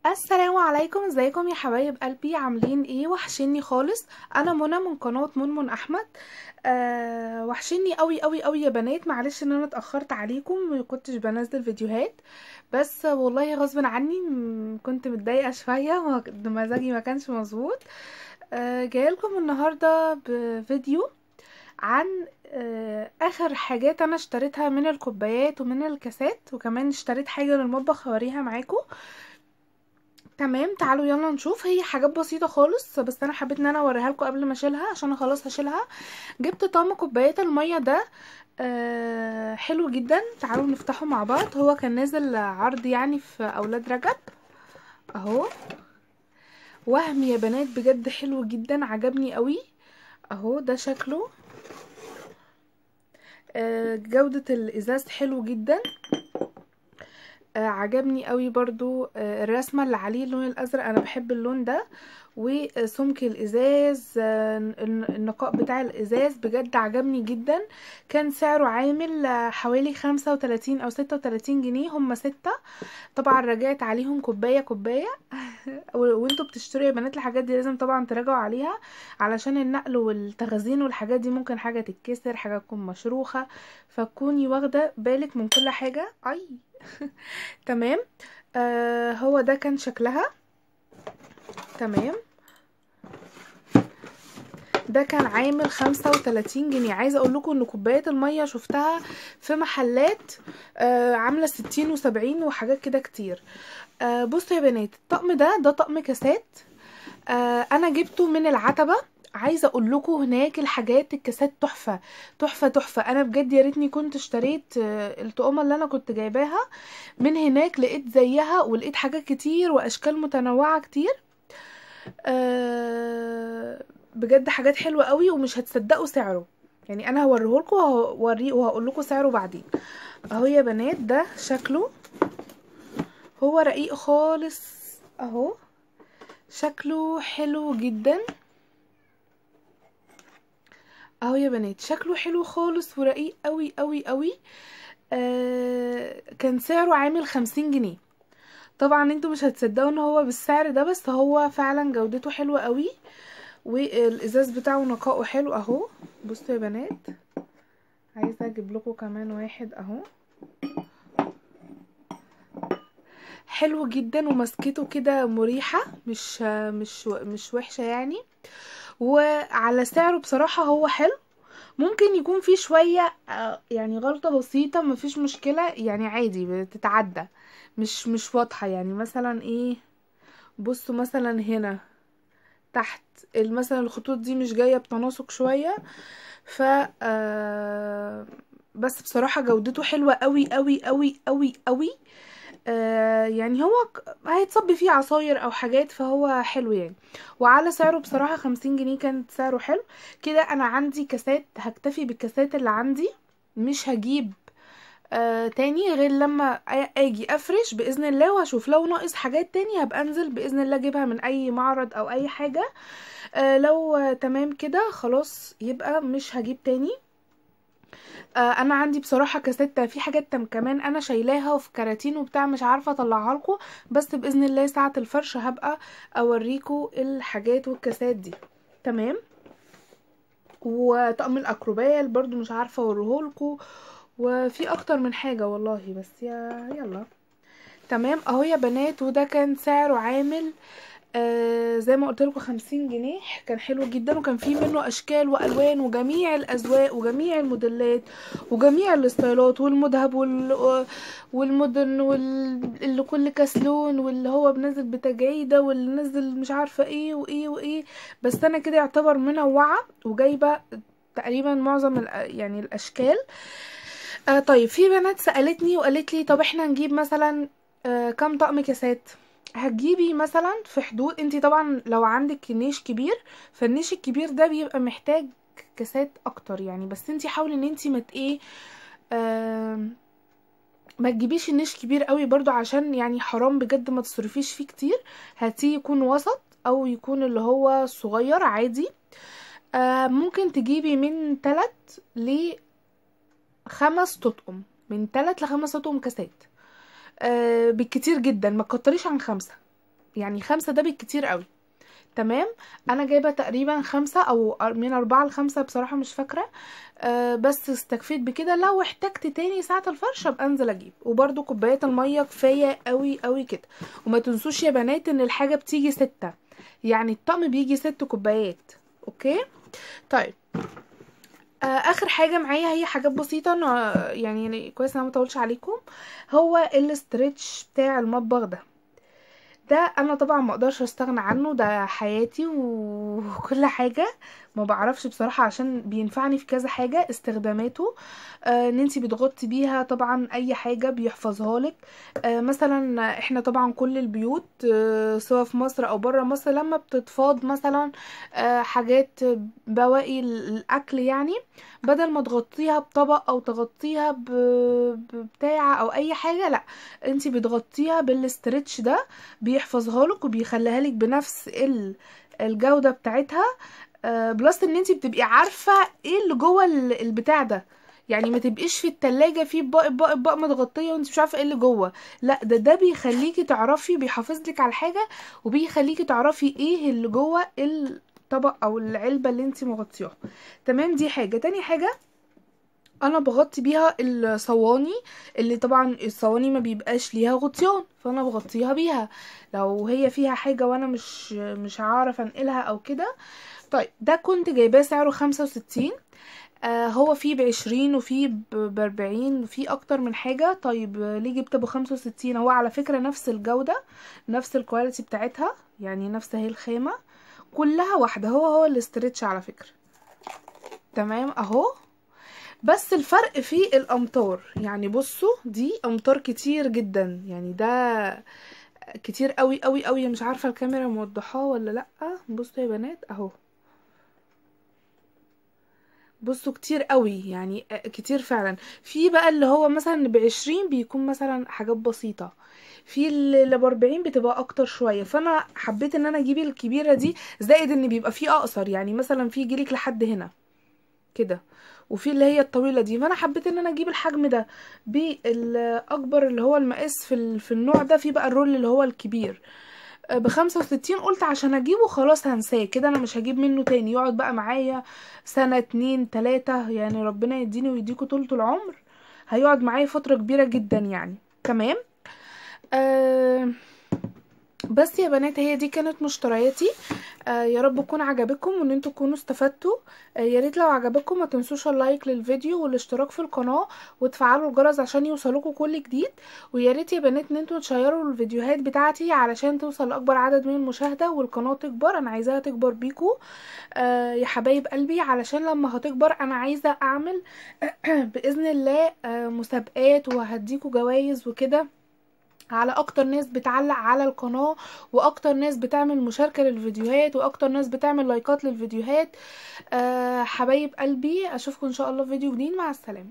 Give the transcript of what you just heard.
السلام عليكم، ازيكم يا حبايب قلبي؟ عاملين ايه؟ وحشني خالص. انا منى من قناة منمن احمد. وحشني قوي قوي قوي يا بنات. معلش ان انا اتاخرت عليكم، ما كنتش بنزل فيديوهات، بس والله غصب عني كنت متضايقه شويه، مزاجي ما كانش مظبوط. جايه لكم النهارده بفيديو عن اخر حاجات انا اشتريتها من الكوبايات ومن الكاسات، وكمان اشتريت حاجه للمطبخ هوريها معاكم. تمام، تعالوا يلا نشوف. هي حاجات بسيطة خالص، بس انا حبيت ان انا اوريها لكم قبل ما اشيلها، عشان انا خلاص هشيلها. جبت طعم كوبايات المية ده. حلو جدا. تعالوا نفتحه مع بعض. هو كان نازل عرض يعني في اولاد رجب اهو. وهم يا بنات بجد حلو جدا، عجبني قوي. اهو ده شكله. جودة الازاز حلو جدا. عجبني قوي برضو. الرسمة اللي عليه اللون الازرق، انا بحب اللون ده. وسمك الازاز، النقاء بتاع الازاز بجد عجبني جدا. كان سعره عامل حوالي 35 او 36 جنيه، هما 6. طبعا رجعت عليهم كوباية كوباية. وانتوا بتشتروا يا بنات الحاجات دي لازم طبعا تراجعوا عليها، علشان النقل والتخزين والحاجات دي ممكن حاجة تتكسر، حاجة تكون مشروخة، فتكوني واخدة بالك من كل حاجة. اي. تمام. هو ده كان شكلها. تمام. ده كان عامل 35 جنيه. عايزه اقول لكم ان كوبايات الميه شفتها في محلات عامله 60 و70 وحاجات كده كتير. بصوا يا بنات، الطقم ده طقم كاسات. انا جبته من العتبه. عايزه اقول لكم هناك الحاجات الكاسات تحفه تحفه تحفه. انا بجد يا ريتني كنت اشتريت الطقمه اللي انا كنت جايباها من هناك. لقيت زيها ولقيت حاجات كتير واشكال متنوعه كتير. آه بجد حاجات حلوة قوي، ومش هتصدقوا سعره. يعني انا هوريهولكم وهقول لكم سعره بعدين. اهو يا بنات ده شكله. هو رقيق خالص اهو. شكله حلو جدا اهو يا بنات. شكله حلو خالص ورقيق قوي قوي قوي. كان سعره عامل 50 جنيه. طبعا انتوا مش هتصدقوا ان هو بالسعر ده، بس هو فعلا جودته حلوة قوي. والازاز بتاعه نقاؤه حلو اهو. بصوا يا بنات، عايزه اجيب لكم كمان واحد اهو. حلو جدا ومسكته كده مريحه، مش وحشه يعني. وعلى سعره بصراحه هو حلو. ممكن يكون فيه شويه يعني غلطه بسيطه، مفيش مشكله يعني، عادي بتتعدى. مش واضحه يعني. مثلا ايه؟ بصوا مثلا هنا تحت مثلا الخطوط دي مش جايه بتناسق شويه. ف بس بصراحة جودته حلوة قوي قوي قوي قوي قوي. يعني هو هيتصب فيه عصاير او حاجات، فهو حلو يعني. وعلى سعره بصراحة 50 جنيه كانت سعره حلو. كده انا عندي كاسات، هكتفي بالكاسات اللي عندي. مش هجيب تاني غير لما اجي افرش باذن الله، وهشوف لو ناقص حاجات تاني هبقى انزل باذن الله اجيبها من اي معرض او اي حاجة. لو تمام كده خلاص يبقى مش هجيب تاني. انا عندي بصراحه كاسات في حاجات كمان انا شايلاها وفي كراتين وبتاع، مش عارفه اطلعها لكم. بس باذن الله ساعه الفرش هبقى اوريكم الحاجات والكاسات دي. تمام. وطقم الاكروبال برضو مش عارفه اوريهولكم. وفي اكتر من حاجه والله، بس يلا. تمام اهو يا بنات. وده كان سعره عامل زي ما قلت لكم 50 جنيه. كان حلو جدا، وكان فيه منه اشكال والوان وجميع الاذواق وجميع الموديلات وجميع الاستايلات والمذهب والمودرن واللي كل كسلون، واللي هو بنزل بتجعيده، واللي نزل مش عارفه ايه وايه وايه. بس انا كده يعتبر منوعه وجايبه تقريبا معظم يعني الاشكال. طيب، في بنات سألتني وقالت لي طب احنا نجيب مثلا كام طقم كاسات؟ هتجيبي مثلا في حدود، انتي طبعا لو عندك نيش كبير، فالنيش الكبير ده بيبقى محتاج كاسات اكتر يعني. بس انتي حاولي ان انتي مت ايه آه ما تجيبيش النيش كبير قوي برضو، عشان يعني حرام بجد ما تصرفيش فيه كتير. هاتيه يكون وسط او يكون اللي هو صغير عادي. ممكن تجيبي من 3 ل5 تطقم. من 3 ل5 تطقم كاسات. بالكتير جدا، ما تكتريش عن 5. يعني 5 ده بالكتير قوي. تمام. انا جايبه تقريبا 5 او من 4 ل5 بصراحه مش فاكره. بس استكفيت بكده، لو احتجت تاني ساعه الفرش ابقى انزل اجيب. وبرده كوبايات الميه كفايه قوي قوي كده. وما تنسوش يا بنات ان الحاجه بتيجي 6، يعني الطقم بيجي 6 كوبايات. اوكي. طيب اخر حاجه معايا هي حاجات بسيطه، يعني كويس انا مطولش عليكم. هو الاسترتش بتاع المطبخ ده انا طبعا ما اقدرش استغنى عنه، ده حياتي وكل حاجه. ما بعرفش بصراحه، عشان بينفعني في كذا حاجه استخداماته. ان انتي بتغطي بيها طبعا اي حاجه، بيحفظها لك. مثلا احنا طبعا كل البيوت سواء في مصر او بره مصر لما بتتفاض مثلا حاجات بواقي الاكل يعني، بدل ما تغطيها بطبق او تغطيها ببتاع او اي حاجه، لا انتي بتغطيها بالاسترتش ده، بيحفظها لك وبيخليها لك بنفس الجودة بتاعتها. بلس ان انتي بتبقي عارفة ايه اللي جوه البتاع ده. يعني ما تبقيش في التلاجة في اطباق متغطية وانت مش عارفة ايه اللي جوه. لا، ده بيخليكي تعرفي، بيحافظ لك على الحاجة وبيخليكي تعرفي ايه اللي جوه الطبق او العلبة اللي انت مغطياها. تمام. دي حاجة. تاني حاجة، انا بغطي بيها الصواني، اللي طبعا الصواني ما بيبقاش ليها غطيان، فانا بغطيها بيها لو هي فيها حاجة وانا مش هعرف انقلها او كده. طيب ده كنت جايباه سعره 65. هو فيه ب20 وفيه ب40 وفيه اكتر من حاجة. طيب ليه جبت ب65؟ هو على فكرة نفس الجودة، نفس الكواليتي بتاعتها، يعني نفس هي الخامة كلها واحدة، هو الاسترتش على فكرة. تمام اهو. بس الفرق في الامتار، يعني بصوا دي امتار كتير جدا، يعني ده كتير قوي قوي قوي. مش عارفة الكاميرا موضحاه ولا لا. بصوا يا بنات اهو، بصوا كتير قوي، يعني كتير فعلا. في بقى اللي هو مثلا ب20 بيكون مثلا حاجات بسيطة، في اللي ب40 بتبقى اكتر شوية. فانا حبيت ان انا اجيب الكبيرة دي، زائد ان بيبقى فيه اقصر، يعني مثلا في يجيلك لحد هنا كده، وفي اللي هي الطويله دي. فانا حبيت ان انا اجيب الحجم ده بالاكبر اللي هو المقاس في النوع ده. في بقى الرول اللي هو الكبير ب65. قلت عشان اجيبه خلاص هنساه كده، انا مش هجيب منه تاني، يقعد بقى معايا سنة 2 3، يعني ربنا يديني ويديكوا طولة العمر، هيقعد معايا فترة كبيرة جدا يعني. تمام. آه بس يا بنات هي دي كانت مشترياتي. يا رب تكون عجبكم وان انتوا تكونوا استفدتوا. يا ريت لو عجبكم ما تنسوش اللايك للفيديو والاشتراك في القناة وتفعلوا الجرس عشان يوصلكوا كل جديد. ويا ريت يا بنات ان انتوا تشيروا الفيديوهات بتاعتي علشان توصل لاكبر عدد من المشاهدة والقناة تكبر. انا عايزاها تكبر بيكوا يا حبايب قلبي، علشان لما هتكبر انا عايزة اعمل باذن الله مسابقات وهديكوا جوائز وكده على اكتر ناس بتعلق على القناة، واكتر ناس بتعمل مشاركة للفيديوهات، واكتر ناس بتعمل لايكات للفيديوهات. حبايب قلبي اشوفكم ان شاء الله في فيديو جديد. مع السلامة.